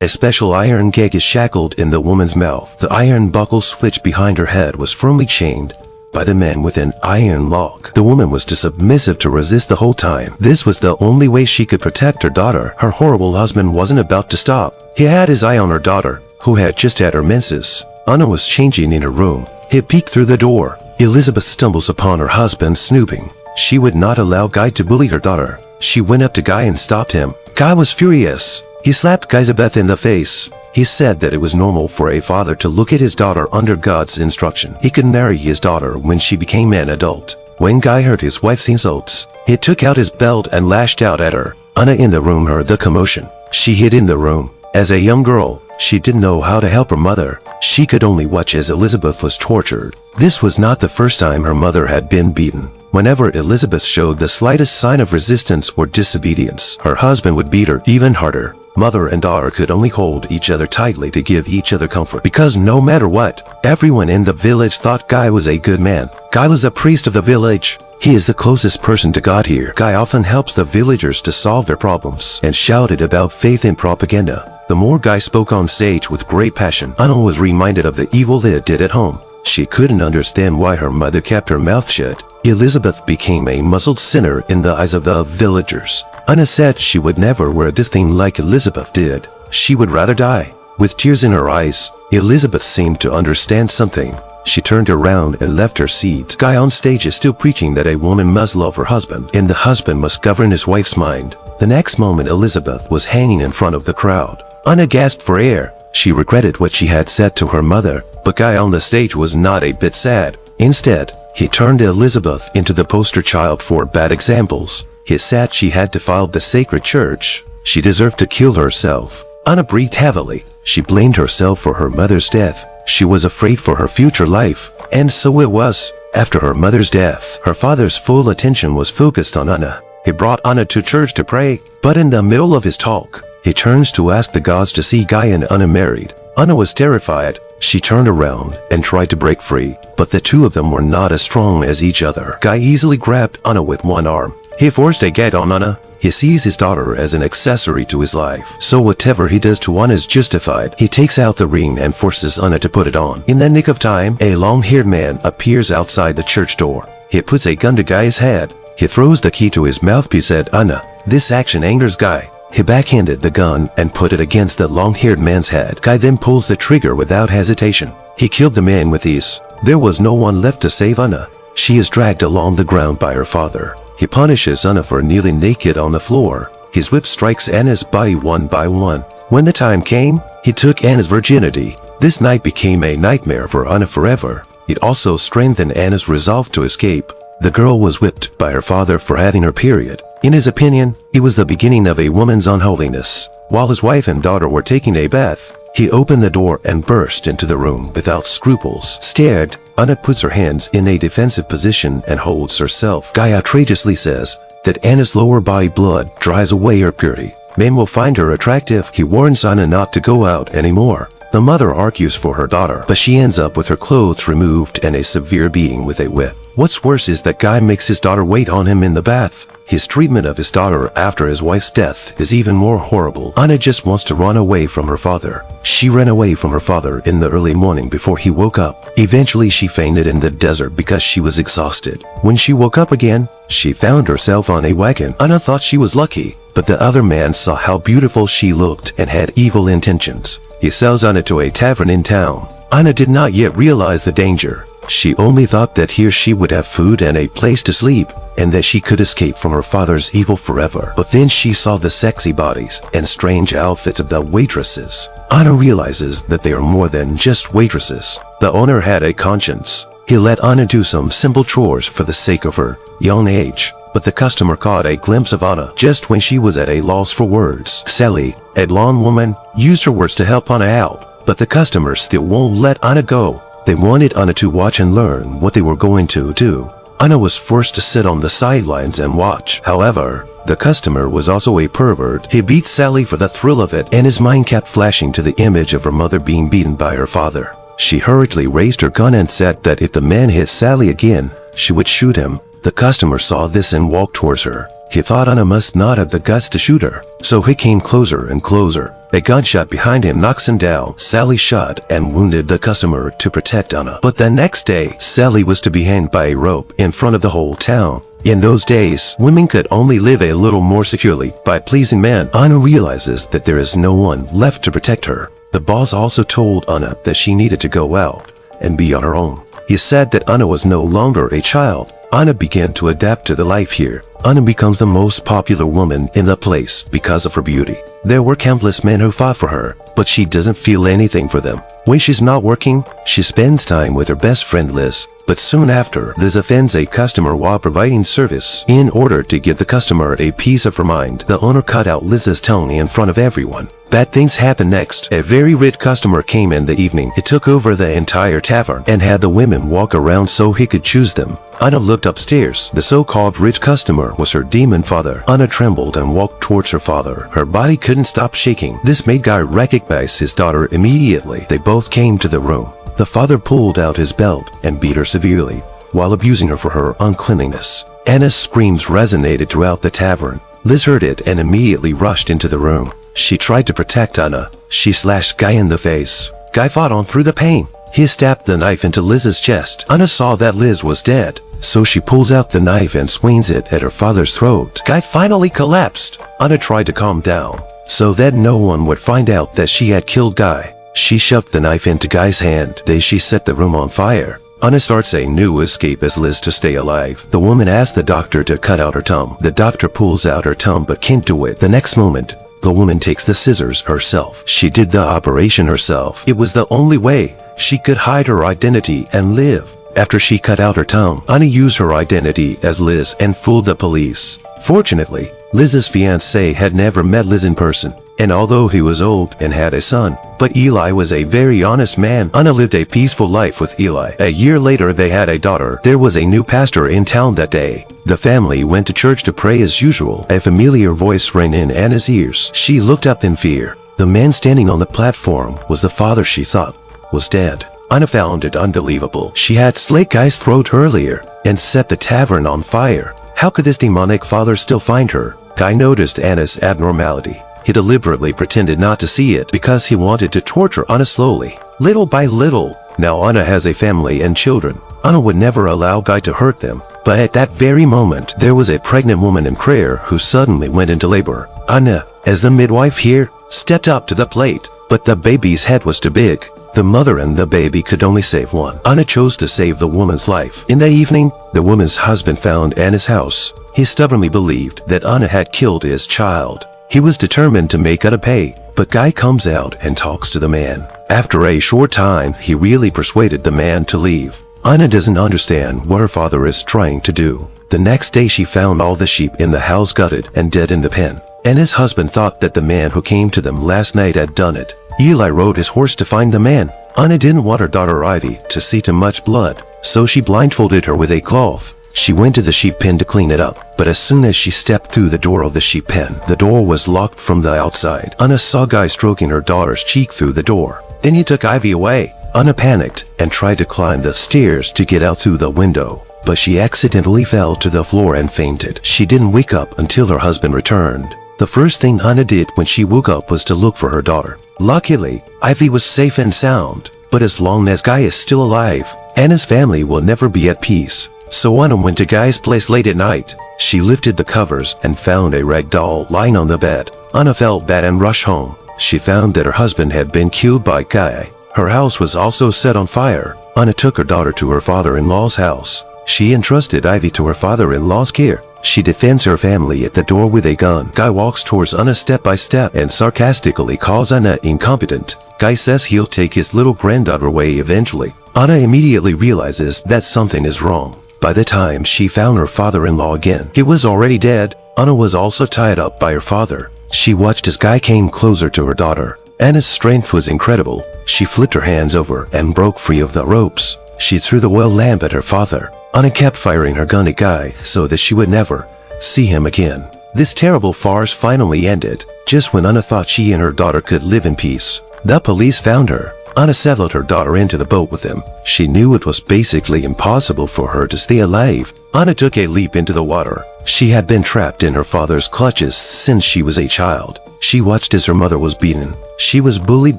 A special iron gag is shackled in the woman's mouth. The iron buckle switch behind her head was firmly chained by the man with an iron lock. The woman was too submissive to resist the whole time. This was the only way she could protect her daughter. Her horrible husband wasn't about to stop. He had his eye on her daughter, who had just had her menses. Anna was changing in her room. He peeked through the door. Elizabeth stumbles upon her husband snooping. She would not allow Guy to bully her daughter. She went up to Guy and stopped him. Guy was furious. He slapped Elizabeth in the face. He said that it was normal for a father to look at his daughter under God's instruction. He could marry his daughter when she became an adult. When Guy heard his wife's insults, he took out his belt and lashed out at her. Anna in the room heard the commotion. She hid in the room. As a young girl, she didn't know how to help her mother. She could only watch as Elizabeth was tortured. This was not the first time her mother had been beaten. Whenever Elizabeth showed the slightest sign of resistance or disobedience, her husband would beat her even harder. Mother and daughter could only hold each other tightly to give each other comfort, because no matter what, everyone in the village thought Guy was a good man. Guy was the priest of the village. He is the closest person to God here. Guy often helps the villagers to solve their problems and shouted about faith and propaganda. The more Guy spoke on stage with great passion, Anna was reminded of the evil they did at home. She couldn't understand why her mother kept her mouth shut. Elizabeth became a muzzled sinner in the eyes of the villagers. Anna said she would never wear this thing like Elizabeth did. She would rather die. With tears in her eyes, Elizabeth seemed to understand something. She turned around and left her seat. Guy on stage is still preaching that a woman must love her husband, and the husband must govern his wife's mind. The next moment, Elizabeth was hanging in front of the crowd. Anna gasped for air. She regretted what she had said to her mother, but Guy on the stage was not a bit sad. Instead, he turned Elizabeth into the poster child for bad examples. He said she had defiled the sacred church. She deserved to kill herself. Anna breathed heavily. She blamed herself for her mother's death. She was afraid for her future life. And so it was. After her mother's death, her father's full attention was focused on Anna. He brought Anna to church to pray, but in the middle of his talk, he turns to ask the gods to see Guy and Anna married. Anna was terrified. She turned around and tried to break free, but the two of them were not as strong as each other. Guy easily grabbed Anna with one arm. He forced a gag on Anna. He sees his daughter as an accessory to his life, so whatever he does to Anna is justified. He takes out the ring and forces Anna to put it on. In the nick of time, a long-haired man appears outside the church door. He puts a gun to Guy's head. He throws the key to his mouthpiece at Anna. This action angers Guy. He backhanded the gun and put it against the long-haired man's head. Guy then pulls the trigger without hesitation. He killed the man with ease. There was no one left to save Anna. She is dragged along the ground by her father. He punishes Anna for kneeling naked on the floor. His whip strikes Anna's body one by one. When the time came, he took Anna's virginity. This night became a nightmare for Anna forever. It also strengthened Anna's resolve to escape. The girl was whipped by her father for having her period. In his opinion, it was the beginning of a woman's unholiness. While his wife and daughter were taking a bath, he opened the door and burst into the room without scruples. Scared, Anna puts her hands in a defensive position and holds herself. Guy outrageously says that Anna's lower body blood drives away her purity. Men will find her attractive. He warns Anna not to go out anymore. The mother argues for her daughter, but she ends up with her clothes removed and a severe beating with a whip. What's worse is that Guy makes his daughter wait on him in the bath. His treatment of his daughter after his wife's death is even more horrible. Anna just wants to run away from her father. She ran away from her father in the early morning before he woke up. Eventually, she fainted in the desert because she was exhausted. When she woke up again, she found herself on a wagon. Anna thought she was lucky, but the other man saw how beautiful she looked and had evil intentions. He sells Anna to a tavern in town. Anna did not yet realize the danger. She only thought that here she would have food and a place to sleep, and that she could escape from her father's evil forever. But then she saw the sexy bodies and strange outfits of the waitresses. Anna realizes that they are more than just waitresses. The owner had a conscience. He let Anna do some simple chores for the sake of her young age. But the customer caught a glimpse of Anna just when she was at a loss for words. Sally, a blonde woman, used her words to help Anna out, but the customers still won't let Anna go. They wanted Anna to watch and learn what they were going to do. Anna was forced to sit on the sidelines and watch. However, the customer was also a pervert. He beat Sally for the thrill of it, and his mind kept flashing to the image of her mother being beaten by her father. She hurriedly raised her gun and said that if the man hit Sally again, she would shoot him. The customer saw this and walked towards her. He thought Anna must not have the guts to shoot her, so he came closer and closer. A gunshot behind him knocks him down. Sally shot and wounded the customer to protect Anna. But the next day, Sally was to be hanged by a rope in front of the whole town. In those days, women could only live a little more securely by pleasing men. Anna realizes that there is no one left to protect her. The boss also told Anna that she needed to go out and be on her own. He said that Anna was no longer a child. Anna began to adapt to the life here. Anna becomes the most popular woman in the place because of her beauty. There were countless men who fought for her, but she doesn't feel anything for them. When she's not working, she spends time with her best friend Liz. But soon after, Liz offends a customer while providing service. In order to give the customer a piece of her mind, the owner cut out Liz's tongue in front of everyone. Bad things happened next. A very rich customer came in the evening. He took over the entire tavern and had the women walk around so he could choose them. Anna looked upstairs. The so-called rich customer was her demon father. Anna trembled and walked towards her father. Her body couldn't stop shaking. This made Guy recognize his daughter immediately. They both came to the room. The father pulled out his belt and beat her severely while abusing her for her uncleanliness. Anna's screams resonated throughout the tavern. Liz heard it and immediately rushed into the room. She tried to protect Anna. She slashed Guy in the face. Guy fought on through the pain. He stabbed the knife into Liz's chest. Anna saw that Liz was dead, so she pulls out the knife and swings it at her father's throat. Guy finally collapsed. Anna tried to calm down so that no one would find out that she had killed Guy. She shoved the knife into Guy's hand. Then she set the room on fire. Anna starts a new escape as Liz to stay alive. The woman asks the doctor to cut out her tongue. The doctor pulls out her tongue but can't do it. The next moment, the woman takes the scissors herself. She did the operation herself. It was the only way she could hide her identity and live. After she cut out her tongue, Anna used her identity as Liz and fooled the police. Fortunately, Liz's fiancé had never met Liz in person, and although he was old and had a son, but Eli was a very honest man. Anna lived a peaceful life with Eli. A year later, they had a daughter. There was a new pastor in town that day. The family went to church to pray as usual. A familiar voice rang in Anna's ears. She looked up in fear. The man standing on the platform was the father she thought was dead. Anna found it unbelievable. She had slit Guy's throat earlier and set the tavern on fire. How could this demonic father still find her? Guy noticed Anna's abnormality. He deliberately pretended not to see it because he wanted to torture Anna slowly, little by little. Now Anna has a family and children. Anna would never allow Guy to hurt them. But at that very moment, there was a pregnant woman in prayer who suddenly went into labor. Anna, as the midwife here, stepped up to the plate, but the baby's head was too big. The mother and the baby could only save one. Anna chose to save the woman's life. In the evening, the woman's husband found Anna's house. He stubbornly believed that Anna had killed his child. He was determined to make Anna pay, but Guy comes out and talks to the man. After a short time, he really persuaded the man to leave. Anna doesn't understand what her father is trying to do. The next day, she found all the sheep in the house gutted and dead in the pen. Anna's husband thought that the man who came to them last night had done it. Eli rode his horse to find the man. Anna didn't want her daughter Ivy to see too much blood, so she blindfolded her with a cloth. She went to the sheep pen to clean it up, but as soon as she stepped through the door of the sheep pen, the door was locked from the outside. Anna saw Guy stroking her daughter's cheek through the door. Then he took Ivy away. Anna panicked and tried to climb the stairs to get out through the window, but she accidentally fell to the floor and fainted. She didn't wake up until her husband returned. The first thing Anna did when she woke up was to look for her daughter. Luckily, Ivy was safe and sound, but as long as Guy is still alive, Anna's family will never be at peace. So Anna went to Guy's place late at night. She lifted the covers and found a rag doll lying on the bed. Anna felt bad and rushed home. She found that her husband had been killed by Guy. Her house was also set on fire. Anna took her daughter to her father-in-law's house. She entrusted Ivy to her father-in-law's care. She defends her family at the door with a gun. Guy walks towards Anna step by step and sarcastically calls Anna incompetent. Guy says he'll take his little granddaughter away eventually. Anna immediately realizes that something is wrong. By the time she found her father-in-law again, he was already dead. Anna was also tied up by her father. She watched as Guy came closer to her daughter. Anna's strength was incredible. She flicked her hands over and broke free of the ropes. She threw the oil lamp at her father. Anna kept firing her gun at Guy so that she would never see him again. This terrible farce finally ended, just when Anna thought she and her daughter could live in peace. The police found her. Anna settled her daughter into the boat with them. She knew it was basically impossible for her to stay alive. Anna took a leap into the water. She had been trapped in her father's clutches since she was a child. She watched as her mother was beaten. She was bullied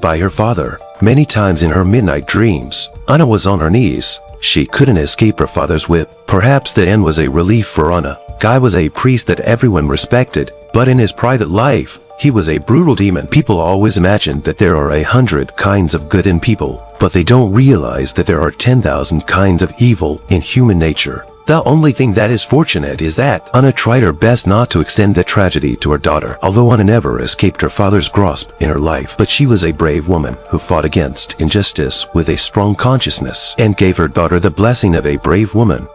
by her father. Many times in her midnight dreams, Anna was on her knees. She couldn't escape her father's whip. Perhaps the end was a relief for Anna. Guy was a priest that everyone respected, but in his private life, he was a brutal demon. People always imagine that there are 100 kinds of good in people, but they don't realize that there are 10,000 kinds of evil in human nature. The only thing that is fortunate is that Anna tried her best not to extend the tragedy to her daughter. Although Anna never escaped her father's grasp in her life, but she was a brave woman who fought against injustice with a strong consciousness and gave her daughter the blessing of a brave woman.